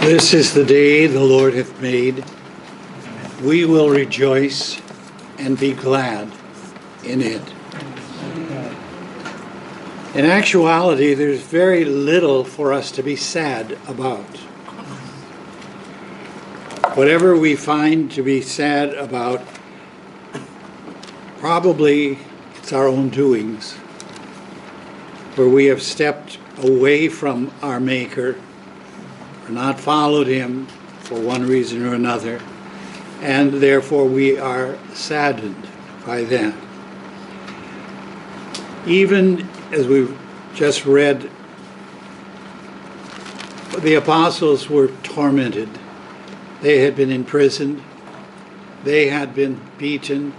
This is the day the Lord hath made. We will rejoice and be glad in it. In actuality, there's very little for us to be sad about. Whatever we find to be sad about, probably it's our own doings, where we have stepped away from our Maker, or not followed Him for one reason or another, and therefore we are saddened by that. Even as we've just read, the apostles were tormented. They had been imprisoned. They had been beaten.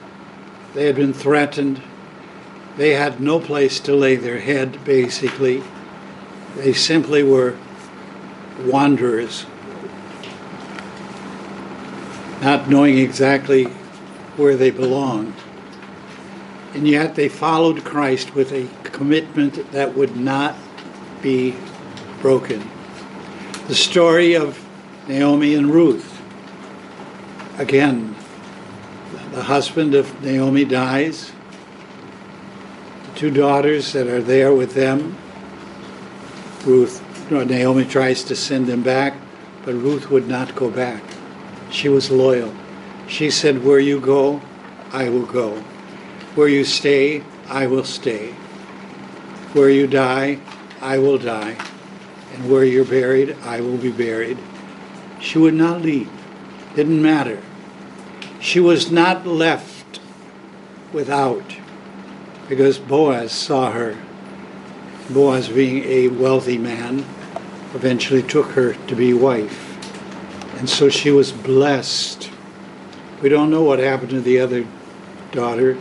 They had been threatened. They had no place to lay their head, basically. They simply were wanderers, not knowing exactly where they belonged. And yet they followed Christ with a commitment that would not be broken. The story of Naomi and Ruth. Again, the husband of Naomi dies. The two daughters that are there with them, Naomi tries to send them back, but Ruth would not go back. She was loyal. She said, "Where you go, I will go. Where you stay, I will stay. Where you die, I will die. And where you're buried, I will be buried." She would not leave. Didn't matter. She was not left without, because Boaz saw her. Boaz, being a wealthy man, eventually took her to be wife. And so she was blessed. We don't know what happened to the other daughter,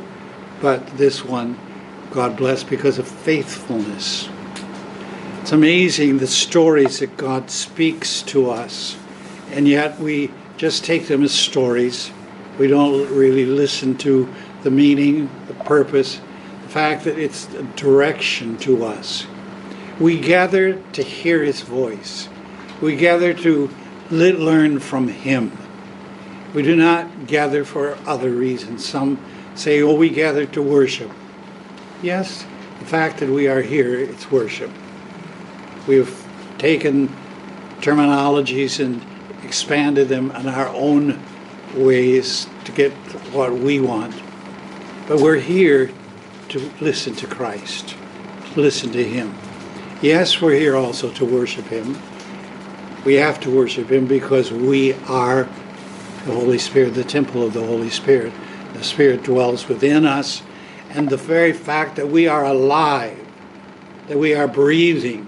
but this one, God blessed because of faithfulness. It's amazing the stories that God speaks to us, and yet we just take them as stories. We don't really listen to the meaning, the purpose, the fact that it's a direction to us. We gather to hear His voice. We gather to learn from Him. We do not gather for other reasons. Some say, "Oh, we gather to worship." Yes, the fact that we are here, it's worship. We've taken terminologies and expanded them in our own ways to get what we want. But we're here to listen to Christ, to listen to Him. Yes, we're here also to worship Him. We have to worship Him because we are the Holy Spirit, the temple of the Holy Spirit. The Spirit dwells within us, and the very fact that we are alive, that we are breathing,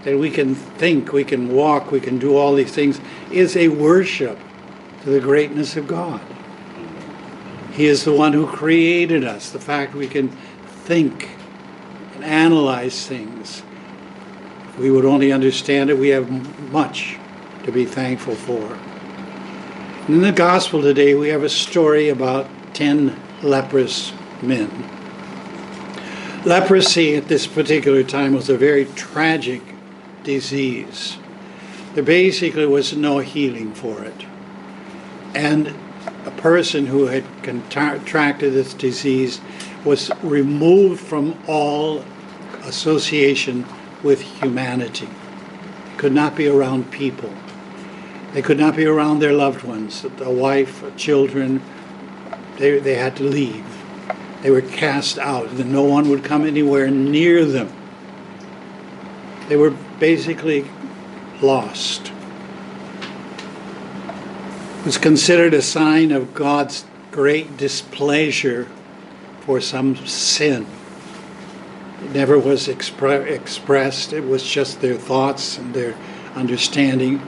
that we can think, we can walk, we can do all these things, is a worship to the greatness of God. He is the one who created us. The fact we can think and analyze things. If we would only understand it, we have much to be thankful for. In the gospel today, we have a story about 10 leprous men. Leprosy at this particular time was a very tragic disease. There basically was no healing for it. And a person who had contracted this disease was removed from all association with humanity. They could not be around people. They could not be around their loved ones, a wife, children. They had to leave. They were cast out, and no one would come anywhere near them. They were basically lost. It was considered a sign of God's great displeasure for some sin. It never was expressed. It was just their thoughts and their understanding.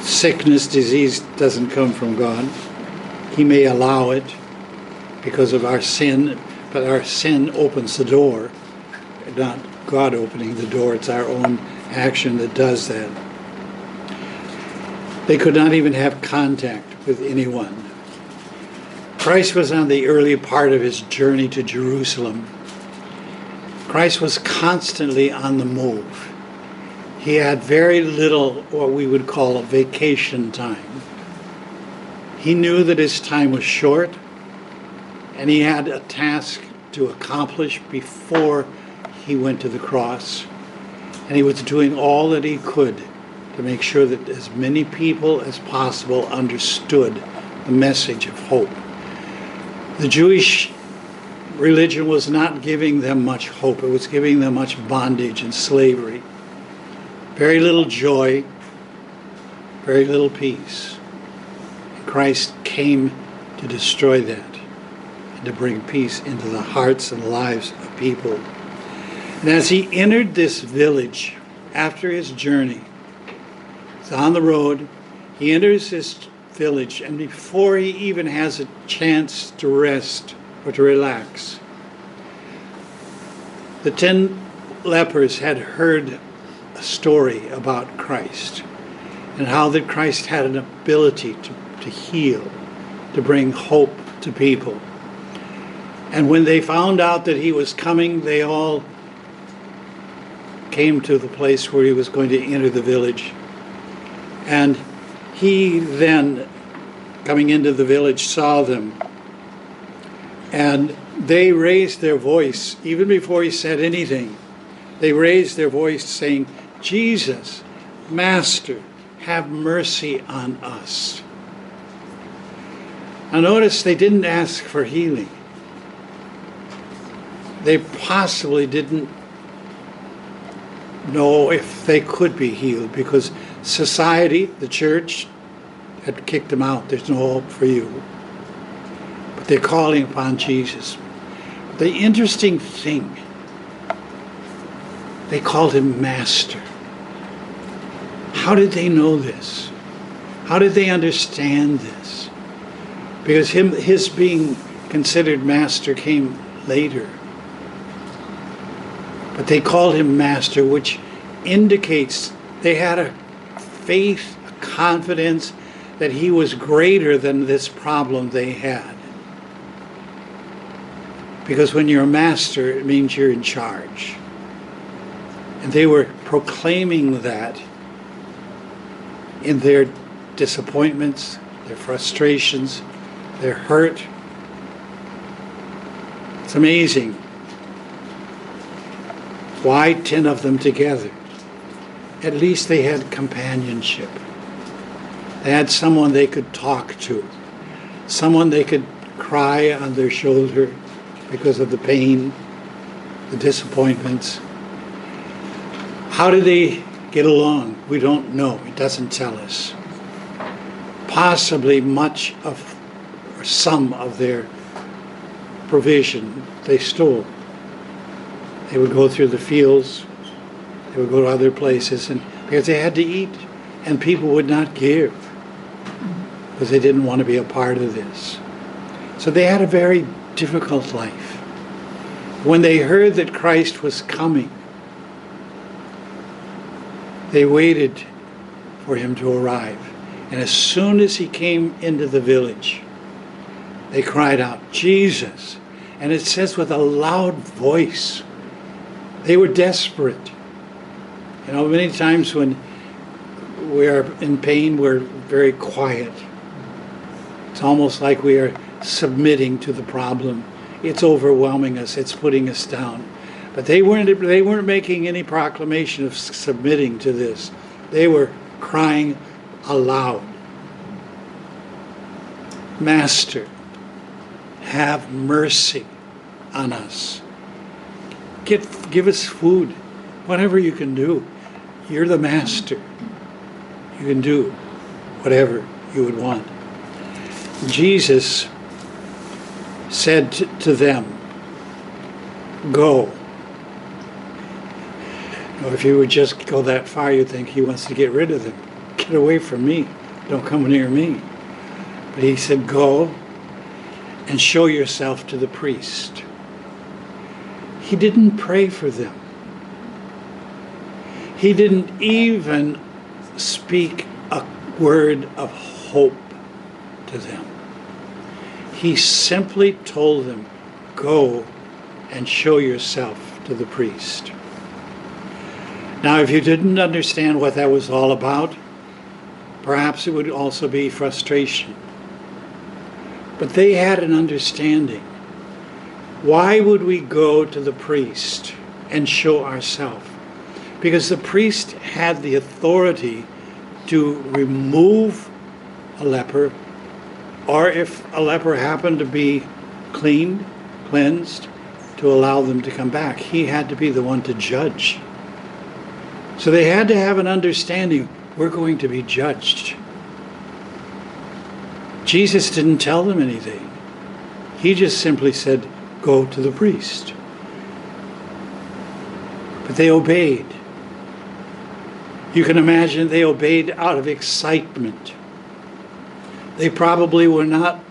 Sickness, disease doesn't come from God. He may allow it because of our sin, but our sin opens the door, not God opening the door. It's our own action that does that. They could not even have contact with anyone. Christ was on the early part of His journey to Jerusalem. Christ was constantly on the move. He had very little what we would call a vacation time. He knew that his time was short, and he had a task to accomplish before he went to the cross. And he was doing all that he could to make sure that as many people as possible understood the message of hope. The Jewish religion was not giving them much hope. It was giving them much bondage and slavery. Very little joy, very little peace. And Christ came to destroy that and to bring peace into the hearts and lives of people. And as he entered this village after his journey, he's on the road, he enters this village, and before he even has a chance to rest or to relax, the 10 lepers had heard a story about Christ and how that Christ had an ability to heal, to bring hope to people. And when they found out that he was coming, they all came to the place where he was going to enter the village. And he then, coming into the village, saw them. And they raised their voice, even before he said anything. They raised their voice saying, "Jesus, Master, have mercy on us." Now notice they didn't ask for healing. They possibly didn't know if they could be healed because society, the church, had kicked them out. There's no hope for you. But they're calling upon Jesus. But the interesting thing, they called him Master. How did they know this? How did they understand this? Because his being considered Master came later. But they called him Master, which indicates they had a faith, a confidence that he was greater than this problem they had. Because when you're a master, it means you're in charge. And they were proclaiming that in their disappointments, their frustrations, their hurt. It's amazing. Why 10 of them together? At least they had companionship. They had someone they could talk to, someone they could cry on their shoulder because of the pain, the disappointments. How did they get along? We don't know. It doesn't tell us. Possibly much of, or some of their provision they stole. They would go through the fields, they would go to other places, and because they had to eat, and people would not give because they didn't want to be a part of this. So they had a very difficult life. When they heard that Christ was coming, they waited for him to arrive. And as soon as he came into the village, they cried out, "Jesus!" And it says with a loud voice. They were desperate. You know, many times when we are in pain, we're very quiet. It's almost like we are submitting to the problem. It's overwhelming us. It's putting us down. But they weren't making any proclamation of submitting to this. They were crying aloud, "Master, have mercy on us. Give us food, whatever you can do. You're the master. You can do whatever you would want." Jesus said to them, "Go." Now, if you would just go that far, you'd think he wants to get rid of them. Get away from me. Don't come near me. But he said, "Go and show yourself to the priest." He didn't pray for them. He didn't even speak a word of hope to them. He simply told them, "Go and show yourself to the priest." Now, if you didn't understand what that was all about, perhaps it would also be frustration. But they had an understanding. Why would we go to the priest and show ourselves? Because the priest had the authority to remove a leper, or if a leper happened to be cleansed, to allow them to come back. He had to be the one to judge. So they had to have an understanding, we're going to be judged. Jesus didn't tell them anything. He just simply said, go to the priest. But they obeyed. You can imagine they obeyed out of excitement. They probably were not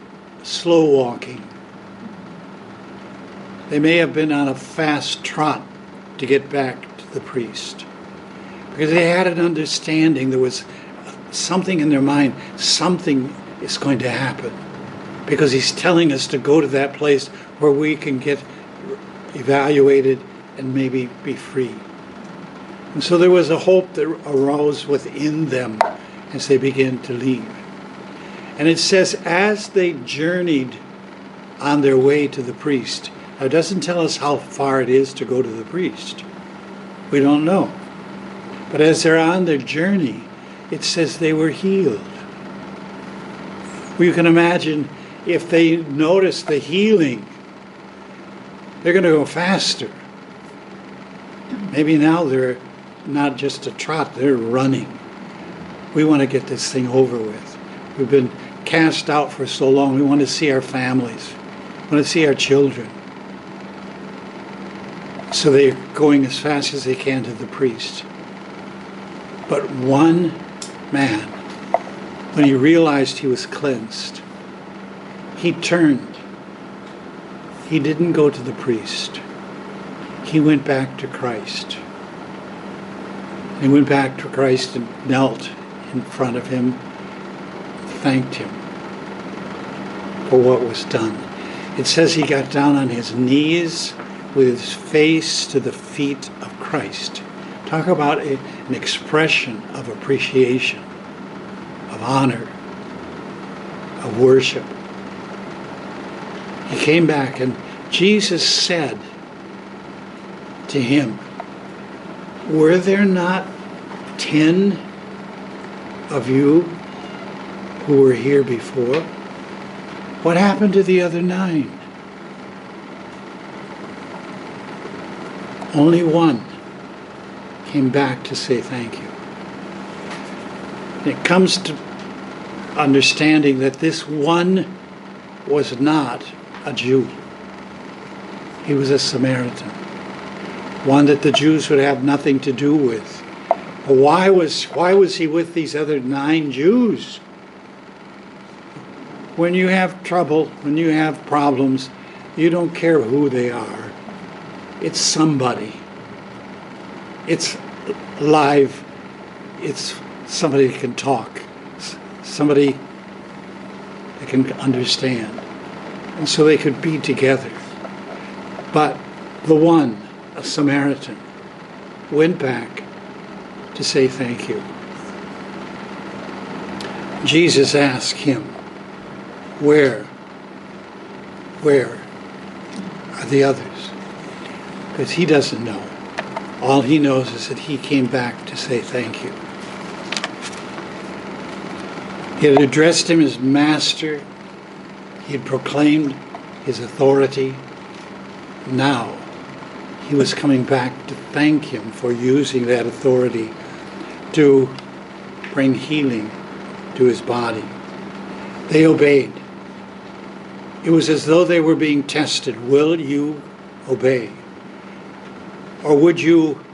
slow walking. They may have been on a fast trot to get back to the priest. Because they had an understanding, there was something in their mind, something is going to happen. Because he's telling us to go to that place where we can get evaluated and maybe be free. And so there was a hope that arose within them as they began to leave. And it says, as they journeyed on their way to the priest. Now, it doesn't tell us how far it is to go to the priest. We don't know. But as they're on their journey, it says they were healed. Well, you can imagine if they notice the healing, they're going to go faster. Maybe now they're not just a trot, they're running. We want to get this thing over with. We've been cast out for so long. We want to see our families. We want to see our children. So they're going as fast as they can to the priest. But one man, when he realized he was cleansed, he turned. He didn't go to the priest. He went back to Christ. He went back to Christ and knelt in front of him, thanked him for what was done. It says he got down on his knees with his face to the feet of Christ. Talk about an expression of appreciation, of honor, of worship. He came back and Jesus said to him, were there not 10 of you who were here before? What happened to the other 9? Only one came back to say thank you. And it comes to understanding that this one was not a Jew. He was a Samaritan. One that the Jews would have nothing to do with. But why was he with these other 9 Jews? When you have trouble, when you have problems, you don't care who they are. It's somebody. It's live. It's somebody that can talk. Somebody that can understand. And so they could be together. But the one, a Samaritan, went back to say thank you. Jesus asked him, where are the others? Because he doesn't know. All he knows is that he came back to say thank you. He had addressed him as master. He had proclaimed his authority. Now, he was coming back to thank him for using that authority to bring healing to his body. They obeyed. It was as though they were being tested. Will you obey? Or would you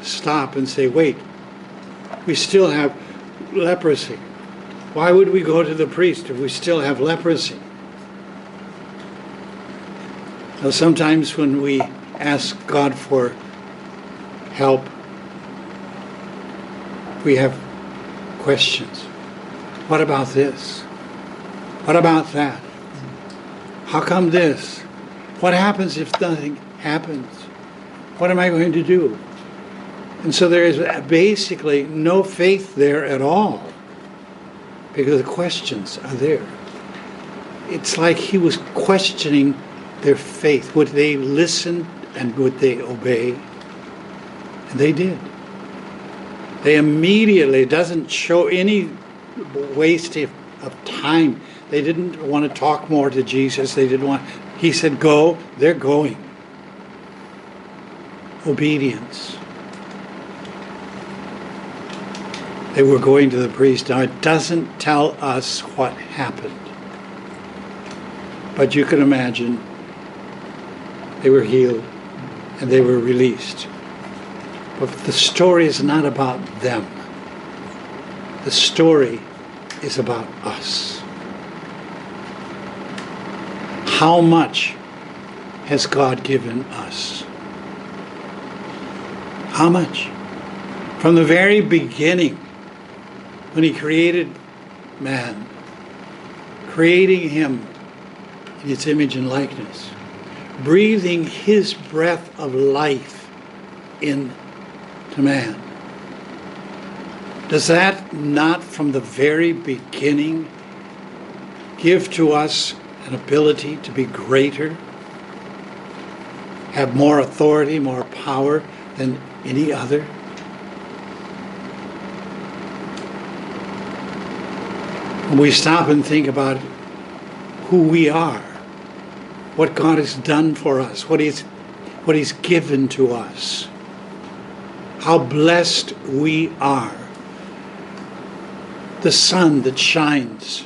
stop and say, wait, we still have leprosy. Why would we go to the priest if we still have leprosy? Now, sometimes when we ask God for help, we have questions. What about this? What about that? How come this? What happens if nothing happens? What am I going to do? And so there is basically no faith there at all, because the questions are there. It's like he was questioning their faith. Would they listen and would they obey? And they did. They immediately, it doesn't show any waste of time. They didn't want to talk more to Jesus. He said, go, they're going. Obedience. They were going to the priest. Now, it doesn't tell us what happened. But you can imagine they were healed and they were released. But the story is not about them. The story is about us. How much has God given us? How much? From the very beginning, when he created man, creating him in its image and likeness, breathing his breath of life into man. Does that not from the very beginning give to us an ability to be greater, have more authority, more power than any other? When we stop and think about who we are, what God has done for us, what He's given to us, how blessed we are. The sun that shines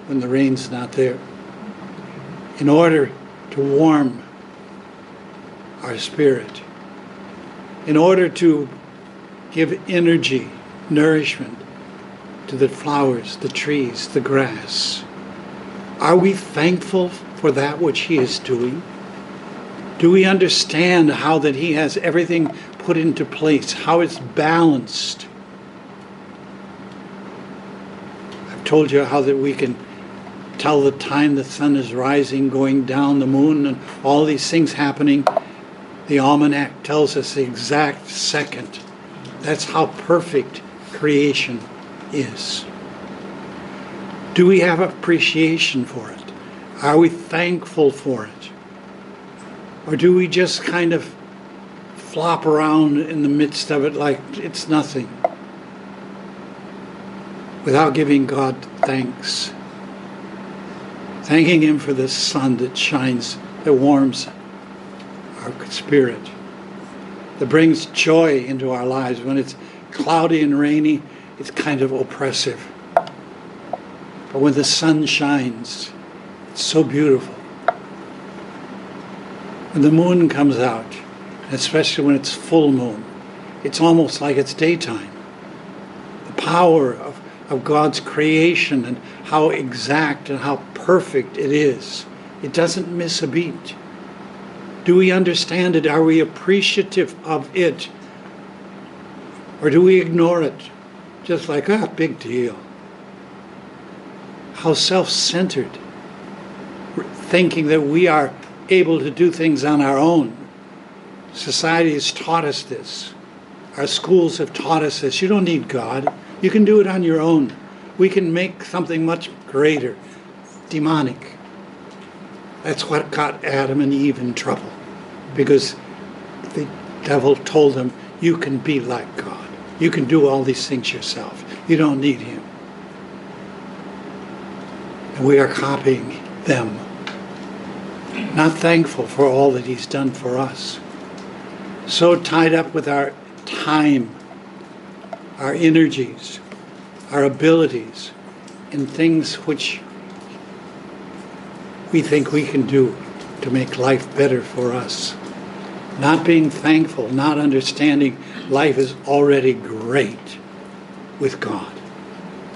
when the rain's not there, in order to warm our spirit, in order to give energy, nourishment to the flowers, the trees, the grass. Are we thankful for that which He is doing? Do we understand how that He has everything put into place, how it's balanced? I've told you how that we can tell the time the sun is rising, going down, the moon, and all these things happening. The almanac tells us the exact second. That's how perfect creation is. Do we have appreciation for it? Are we thankful for it? Or do we just kind of flop around in the midst of it like it's nothing, without giving God thanks? Thanking Him for the sun that shines, that warms our spirit, that brings joy into our lives. When it's cloudy and rainy, it's kind of oppressive. But when the sun shines, it's so beautiful. When the moon comes out, especially when it's full moon, it's almost like it's daytime. The power of God's creation and how exact and how perfect it is. It doesn't miss a beat. Do we understand it? Are we appreciative of it? Or do we ignore it? Just like, big deal. How self-centered. Thinking that we are able to do things on our own. Society has taught us this. Our schools have taught us this. You don't need God. You can do it on your own. We can make something much greater. Demonic. That's what got Adam and Eve in trouble. Because the devil told them, you can be like God. You can do all these things yourself. You don't need Him. And we are copying them. Not thankful for all that He's done for us. So tied up with our time, our energies, our abilities, in things which we think we can do to make life better for us. Not being thankful, not understanding life is already great with God.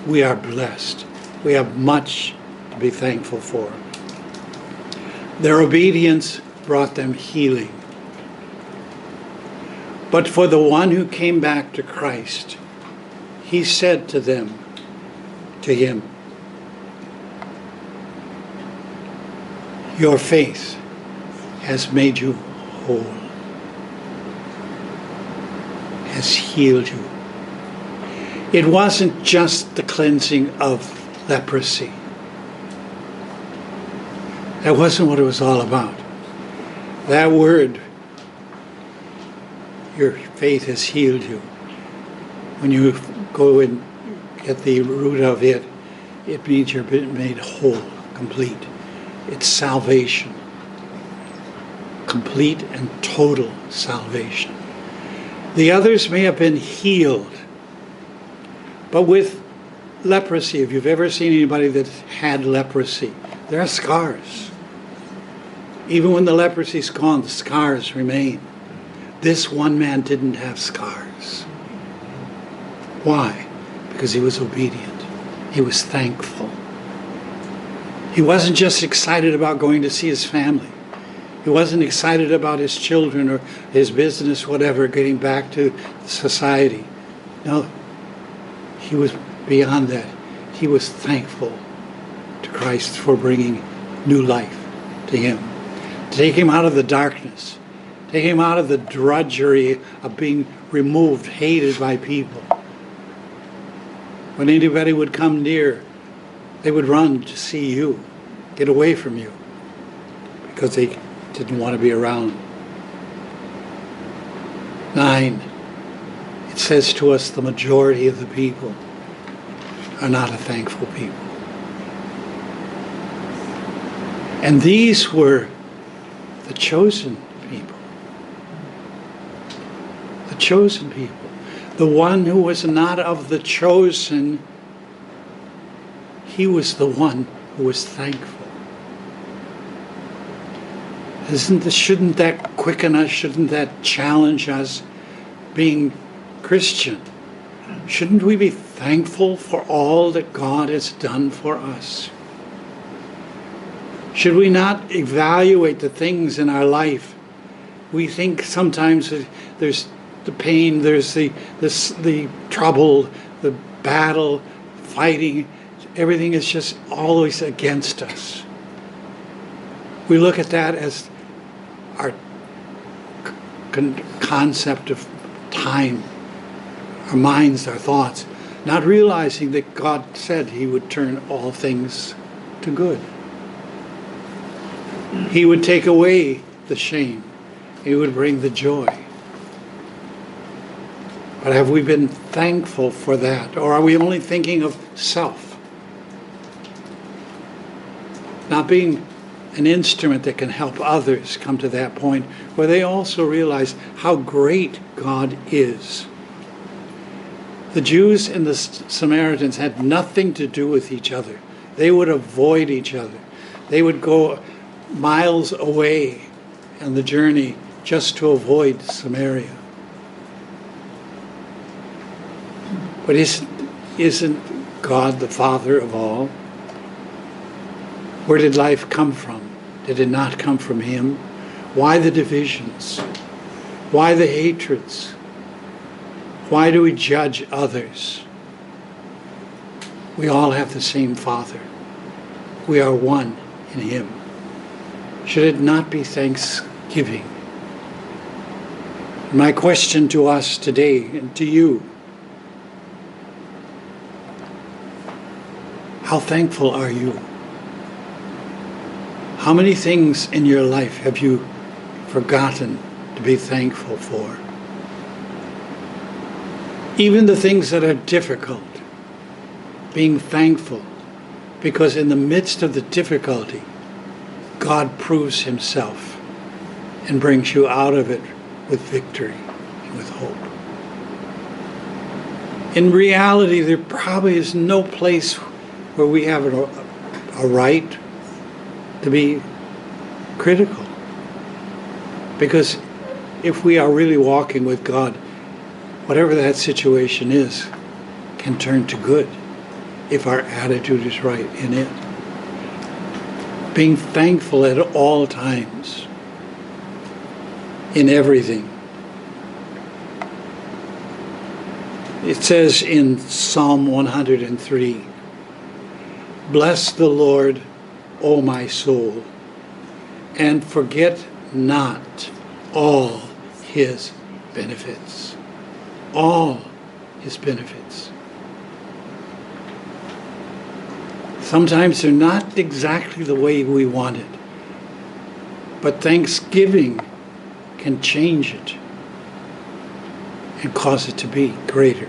We are blessed. We have much to be thankful for. Their obedience brought them healing. But for the one who came back to Christ, He said to him, your faith has made you whole. has healed you. It wasn't just the cleansing of leprosy. That wasn't what it was all about. That word, your faith has healed you. When you go and get the root of it, it means you're made whole, complete. It's salvation. Complete and total salvation. The others may have been healed, but with leprosy, if you've ever seen anybody that had leprosy, there are scars. Even when the leprosy's gone, the scars remain. This one man didn't have scars. Why? Because he was obedient. He was thankful. He wasn't just excited about going to see his family. He wasn't excited about his children or his business, whatever, getting back to society. No, he was beyond that. He was thankful to Christ for bringing new life to him. To take him out of the darkness. Take him out of the drudgery of being removed, hated by people. When anybody would come near, they would run to see you, get away from you, because they didn't want to be around. 9, it says to us the majority of the people are not a thankful people. And these were the chosen people. The chosen people. The one who was not of the chosen, he was the one who was thankful. Shouldn't that quicken us? Shouldn't that challenge us being Christian? Shouldn't we be thankful for all that God has done for us? Should we not evaluate the things in our life? We think sometimes that there's the pain, there's the trouble, the battle, fighting. Everything is just always against us. We look at that as our concept of time, our minds, our thoughts, not realizing that God said he would turn all things to good. He would take away the shame. He would bring the joy. But have we been thankful for that? Or are we only thinking of self? Not being an instrument that can help others come to that point where they also realize how great God is. The Jews and the Samaritans had nothing to do with each other. They would avoid each other. They would go miles away on the journey just to avoid Samaria. But isn't God the Father of all? Where did life come from? Did it not come from him? Why the divisions? Why the hatreds? Why do we judge others? We all have the same Father. We are one in him. Should it not be thanksgiving? My question to us today and to you, how thankful are you? How many things in your life have you forgotten to be thankful for? Even the things that are difficult, being thankful, because in the midst of the difficulty, God proves himself and brings you out of it with victory and with hope. In reality, there probably is no place where we have a right to be critical. Because if we are really walking with God, whatever that situation is can turn to good if our attitude is right in it. Being thankful at all times, in everything. It says in Psalm 103, "Bless the Lord, O my soul, and forget not all his benefits." all his benefits. Sometimes they're not exactly the way we want it, but thanksgiving can change it and cause it to be greater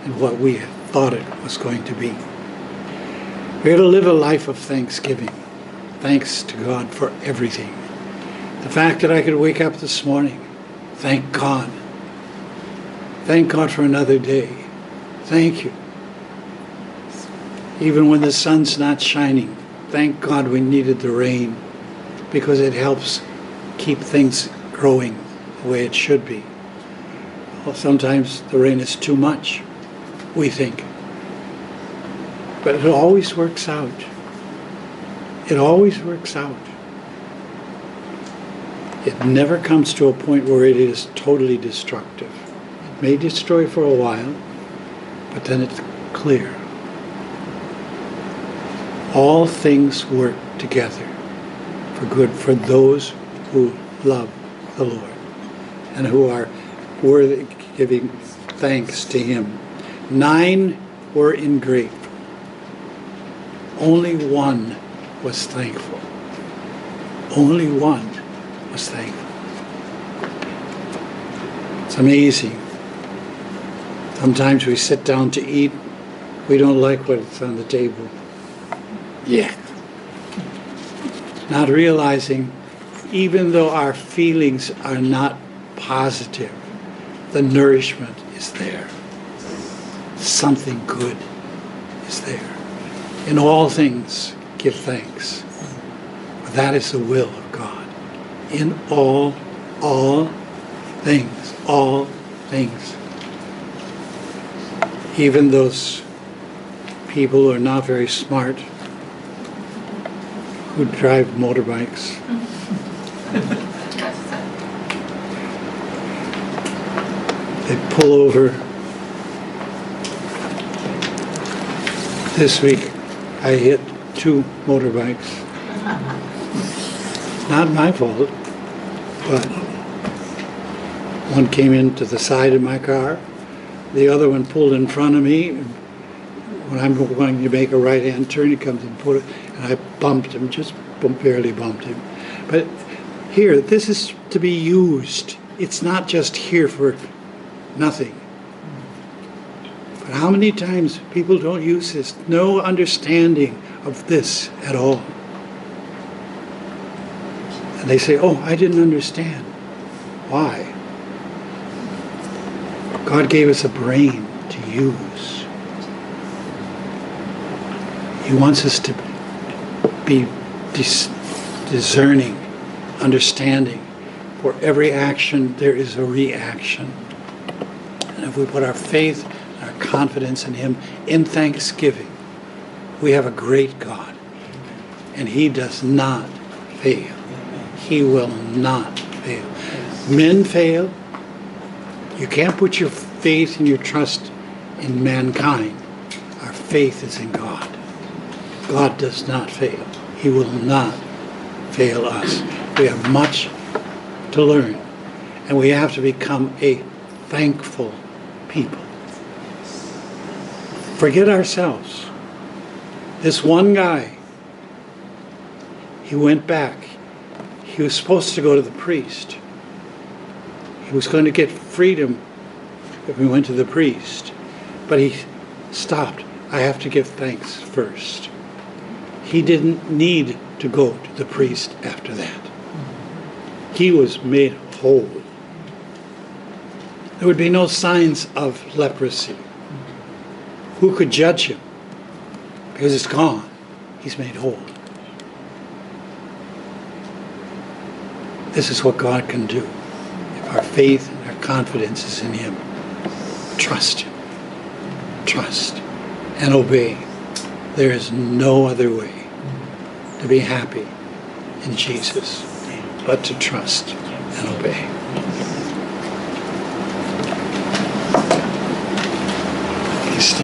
than what we had thought it was going to be. We're to live a life of thanksgiving. Thanks to God for everything. The fact that I could wake up this morning, thank God. Thank God for another day. Thank you. Even when the sun's not shining, thank God we needed the rain, because it helps keep things growing the way it should be. Well, sometimes the rain is too much, we think. But it always works out. It always works out. It never comes to a point where it is totally destructive. It may destroy for a while, but then it's clear. All things work together for good for those who love the Lord and who are worthy of giving thanks to Him. 9 were ingrateful. Only one was thankful. Only one was thankful. It's amazing. Sometimes we sit down to eat, we don't like what's on the table yet. Not realizing, even though our feelings are not positive, the nourishment is there. Something good is there. In all things, give thanks. For that is the will of God. In all things. Even those people who are not very smart, who drive motorbikes. They pull over. This week I hit 2 motorbikes. Not my fault, but one came into the side of my car. The other one pulled in front of me. When I'm going to make a right-hand turn, he comes and put it, and I bumped him, just barely bumped him. But here, this is to be used. It's not just here for nothing. But how many times people don't use this? No understanding of this at all. And they say, oh, I didn't understand. Why? God gave us a brain to use. He wants us to be discerning, understanding. For every action, there is a reaction. And if we put our faith, our confidence in Him in thanksgiving, we have a great God. And He does not fail. He will not fail. Men fail. You can't put your faith and your trust in mankind. Our faith is in God. God does not fail. He will not fail us. We have much to learn, and we have to become a thankful people. Forget ourselves. This one guy, he went back. He was supposed to go to the priest. He was going to get freedom if we went to the priest. But he stopped. I have to give thanks first. He didn't need to go to the priest after that. He was made whole. There would be no signs of leprosy. Who could judge him? Because it's gone. He's made whole. This is what God can do. If our faith and our confidence is in Him. Trust Him. Trust and obey. There is no other way to be happy in Jesus but to trust and obey.